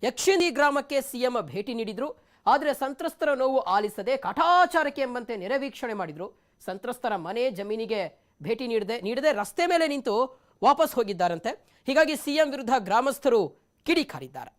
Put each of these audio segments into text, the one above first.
ಯಕ್ಷಿಣಿ ಗ್ರಾಮಕ್ಕೆ ಸಿಎಂ ಭೇಟಿ ನೀಡಿದ್ರು. ಆದರೆ ಸಂತ್ರಸ್ತರ ನೋವು ಆಲಿಸದೆ ಕಾಟಾಚಾರಕ್ಕೆ ಎಂಬಂತೆ ನೆರೆ ವೀಕ್ಷಣೆ ಮಾಡಿದ್ರು. ಸಂತ್ರಸ್ತರ ಮನೆ ಜಮೀನಿಗೆ ಭೇಟಿ ನೀಡದೆ ರಸ್ತೆ ಮೇಲೆ ನಿಂತು ವಾಪಸ್ ಹೋಗಿದ್ದಾರಂತೆ. ಹೀಗಾಗಿ ಸಿಎಂ ವಿರುದ್ಧ ಗ್ರಾಮಸ್ಥರು ಕಿಡಿಕಾರಿದ್ದಾರೆ.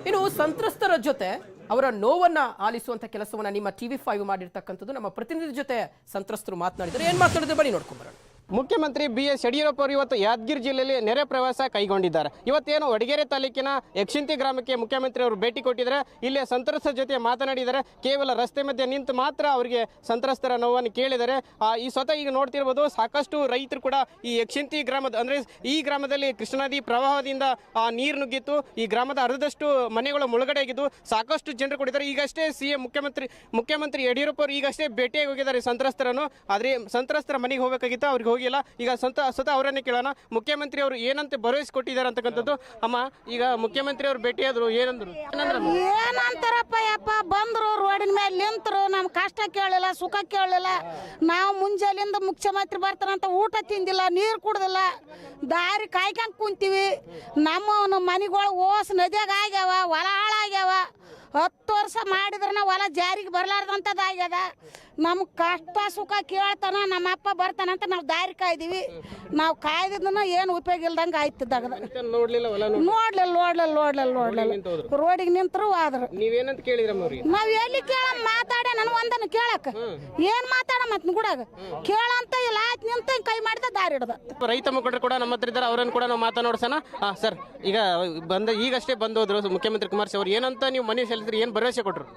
ಇನ್ನು ಸಂತ್ರಸ್ತರ ಜೊತೆ ಅವರ ನೋವನ್ನ ಆಲಿಸುವಂತ ಕೆಲಸವನ್ನ ನಿಮ್ಮ TV5 ಮಾಡಿರ್ತಕ್ಕಂಥದ್ದು. ನಮ್ಮ ಪ್ರತಿನಿಧಿ ಜೊತೆ ಸಂತ್ರಸ್ತರು ಮಾತನಾಡಿದ್ರು. ಏನ್ ಮಾತಾಡಿದ್ರು ಬನ್ನಿ ನೋಡ್ಕೊಂಡ್ ಬರೋಣ. ಮುಖ್ಯಮಂತ್ರಿ BS ಯಡಿಯೂರಪ್ಪ ಅವರು ಇವತ್ತು ಯಾದಗಿರಿ ಜಿಲ್ಲೆಯಲ್ಲಿ ನೆರೆ ಪ್ರವಾಸ ಕೈಗೊಂಡಿದ್ದಾರೆ. ಇವತ್ತೇನು ವಡಗೇರೆ ತಾಲೂಕಿನ ಯಕ್ಷಿಂತಿ ಗ್ರಾಮಕ್ಕೆ ಮುಖ್ಯಮಂತ್ರಿ ಅವರು ಭೇಟಿ ಕೊಟ್ಟಿದ್ದಾರೆ. ಇಲ್ಲಿ ಸಂತ್ರಸ್ತರ ಜೊತೆ ಮಾತನಾಡಿದ್ದಾರೆ. ಕೇವಲ ರಸ್ತೆ ಮಧ್ಯೆ ನಿಂತು ಮಾತ್ರ ಅವರಿಗೆ ಸಂತ್ರಸ್ತರ ನೋವನ್ನು ಕೇಳಿದ್ದಾರೆ. ಈ ಸ್ವತಃ ಈಗ ನೋಡ್ತಿರ್ಬೋದು, ಸಾಕಷ್ಟು ರೈತರು ಕೂಡ ಈ ಯಕ್ಷಿಂತಿ ಗ್ರಾಮದ ಅಂದರೆ ಈ ಗ್ರಾಮದಲ್ಲಿ ಕೃಷ್ಣಾ ನದಿ ಪ್ರವಾಹದಿಂದ ನೀರು ನುಗ್ಗಿತ್ತು. ಈ ಗ್ರಾಮದ ಅರ್ಧದಷ್ಟು ಮನೆಗಳು ಮುಳುಗಡೆ ಆಗಿದ್ದು ಸಾಕಷ್ಟು ಜನರು ಕೊಟ್ಟಿದ್ದಾರೆ. ಈಗಷ್ಟೇ ಸಿಎಂ ಮುಖ್ಯಮಂತ್ರಿ ಯಡಿಯೂರಪ್ಪ ಅವರು ಈಗಷ್ಟೇ ಭೇಟಿಯಾಗಿ ಹೋಗಿದ್ದಾರೆ ಸಂತ್ರಸ್ತರನ್ನು. ಆದರೆ ಸಂತ್ರಸ್ತರ ಮನೆಗೆ ಹೋಗಬೇಕಾಗಿತ್ತು, ಅವ್ರಿಗೆ ಹೋಗಿಲ್ಲ. ಈಗ ಸ್ವತಃ ಅವರನ್ನೇ ಕೇಳೋಣ. ಮುಖ್ಯಮಂತ್ರಿ ಅವರು ಏನಂತ ಭರವಸೆ ಕೊಟ್ಟಿದ್ದಾರೆ ಅಂತಕ್ಕಂಥದ್ದು. ಅಮ್ಮ, ಈಗ ಮುಖ್ಯಮಂತ್ರಿ ಅವರು ಭೇಟಿಯಾದ್ರು, ಏನಂದ್ರು? ಏನಂತಾರಪ್ಪ ಯಪ್ಪ, ಬಂದ್ರು ರೋಡಿನ ಮೇಲೆ ನಿಂತರು, ನಮ್ ಕಷ್ಟ ಕೇಳಲಿಲ್ಲ, ಸುಖ ಕೇಳಲಿಲ್ಲ. ನಾವು ಮುಂಜಾನೆಯಿಂದ ಮುಖ್ಯಮಂತ್ರಿ ಬರ್ತಾರಂತ ಊಟ ತಿಂದಿಲ್ಲ, ನೀರು ಕುಡ್ದಿಲ್ಲ, ದಾರಿ ಕಾಯ್ಕೊಂಡ್ ಕುಂತೀವಿ. ನಮ್ಮ ಮನೆಗಳು ಓಸ್ ನದಿಯಾಗ ಆಗ್ಯಾವ, ಹೊಲ ಹಾಳಾಗ್ಯಾವ. 10 ವರ್ಷ ಮಾಡಿದ್ರನ ಹೊಲ ಜಾರಿಗೆ ಬರ್ಲಾರ್ದಂಥದ್ದಾಗ್ಯದ. ನಮ್ ಕಷ್ಟ ಸುಖ ಕೇಳ್ತಾನ, ನಮ್ಮ ಅಪ್ಪ ಬರ್ತಾನಂತ ನಾವು ದಾರಿ ಕಾಯ್ದೀವಿ. ನಾವು ಕಾಯ್ದಿದ್ದನ ಏನು ಉಪಯೋಗ ಇಲ್ದಂಗೆ ಆಯ್ತದಾಗ. ನೋಡ್ಲಿಲ್ಲ ರೋಡಿಗೆ ನಿಂತರು ಆದ್ರು. ನೀವೇನಂತ ಕೇಳಿದ್ರಮ್ಮ? ನಾವ್ ಎಲ್ಲಿ ಕೇಳ ಮಾತಾಡೆ ನನ್ ಒಂದನ್ನು ಕೇಳಕ್ ಏನ್ ಮಾತಾಡ ಮತ್ ಗುಡಾಗ ಕೇಳಂತ ಇಲ್ಲ, ಆಯ್ತು ನಿಂತ ಕೈ ಮಾಡಿದ ದಾರಿ ಹಿಡ್ದ. ರೈತ ಮುಖಂಡರು ಕೂಡ ನಮ್ಮ ಹತ್ರ ಇದ್ದಾರೆ, ಅವರನ್ನು ಕೂಡ ನಾವು ಮಾತನಾಡ್ಸೋಣ. ಸರ್, ಈಗ ಈಗಷ್ಟೇ ಬಂದೋದ್ರು ಮುಖ್ಯಮಂತ್ರಿ ಕುಮಾರಸ್ವಾಮಿ ಅವರು. ಏನಂತ ನೀವು ಮನೆ ಸಲ್ಲಿಸಿದ್ರಿ, ಏನು ಭರವಸೆ ಕೊಟ್ಟರು?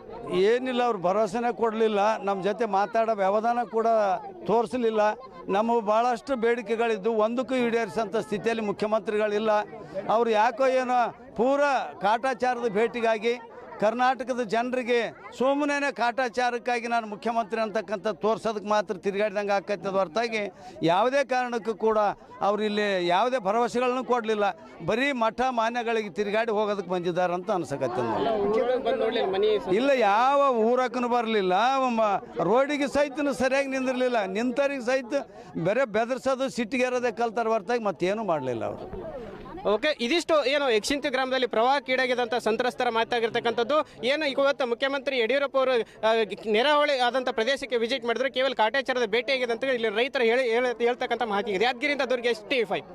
ಏನಿಲ್ಲ, ಅವ್ರು ಭರವಸೆನೇ ಕೊಡಲಿಲ್ಲ. ನಮ್ಮ ಜೊತೆ ಮಾತಾಡೋ ವ್ಯವಧಾನ ಕೂಡ ತೋರಿಸಲಿಲ್ಲ. ನಮಗೆ ಭಾಳಷ್ಟು ಬೇಡಿಕೆಗಳಿದ್ದು ಒಂದಕ್ಕೂ ಈಡೇರಿಸೋಂಥ ಸ್ಥಿತಿಯಲ್ಲಿ ಮುಖ್ಯಮಂತ್ರಿಗಳಿಲ್ಲ. ಅವರು ಯಾಕೋ ಏನೋ ಪೂರ ಕಾಟಾಚಾರದ ಭೇಟಿಗಾಗಿ ಕರ್ನಾಟಕದ ಜನರಿಗೆ ಸುಮ್ಮನೆ ಕಾಟಾಚಾರಕ್ಕಾಗಿ ನಾನು ಮುಖ್ಯಮಂತ್ರಿ ಅಂತಕ್ಕಂಥ ತೋರ್ಸೋದಕ್ಕೆ ಮಾತ್ರ ತಿರುಗಾಡಿದಂಗೆ ಆಕೈತದ ಹೊರತಾಗಿ ಯಾವುದೇ ಕಾರಣಕ್ಕೂ ಕೂಡ ಅವರು ಇಲ್ಲಿ ಯಾವುದೇ ಭರವಸೆಗಳನ್ನು ಕೊಡಲಿಲ್ಲ. ಬರೀ ಮಠ ಮಾನ್ಯಗಳಿಗೆ ತಿರುಗಾಡಿ ಹೋಗೋದಕ್ಕೆ ಬಂದಿದ್ದಾರೆ ಅಂತ ಅನ್ಸಕತ್ತೆ. ಇಲ್ಲ, ಯಾವ ಊರಕ್ಕೂ ಬರಲಿಲ್ಲ, ರೋಡಿಗೆ ಸಹಿತ ಸರಿಯಾಗಿ ನಿಂದಿರಲಿಲ್ಲ. ನಿಂತರಿಗೆ ಸಹಿತ ಬೇರೆ ಬೆದರ್ಸೋದು ಸಿಟ್ಟಿಗೇರೋದೇ ಕಲ್ತಾರ ಹೊರತಾಗಿ ಮತ್ತೇನು ಮಾಡಲಿಲ್ಲ ಅವರು. ಓಕೆ, ಇದಿಷ್ಟು ಏನು ಯಕ್ಷಿಂತಿ ಗ್ರಾಮದಲ್ಲಿ ಪ್ರವಾಹಕ್ಕೀಡಾಗಿದ್ದಂಥ ಸಂತ್ರಸ್ತರ ಮಾತಾಗಿರ್ತಕ್ಕಂಥದ್ದು. ಏನು ಇವತ್ತು ಮುಖ್ಯಮಂತ್ರಿ ಯಡಿಯೂರಪ್ಪ ಅವರು ನೆರೆಹೊಳೆ ಆದಂಥ ಪ್ರದೇಶಕ್ಕೆ ವಿಸಿಟ್ ಮಾಡಿದ್ರು. ಕೇವಲ ಕಾಟಾಚಾರದ ಭೇಟಿಯಾಗಿದೆ ಅಂತ ಇಲ್ಲಿ ರೈತರು ಹೇಳ್ತಕ್ಕಂಥ ಮಾಹಿತಿ ಇದೆ. ಯಾದಗಿರಿಯಿಂದ ದುರ್ಗೇಶ್, TV5.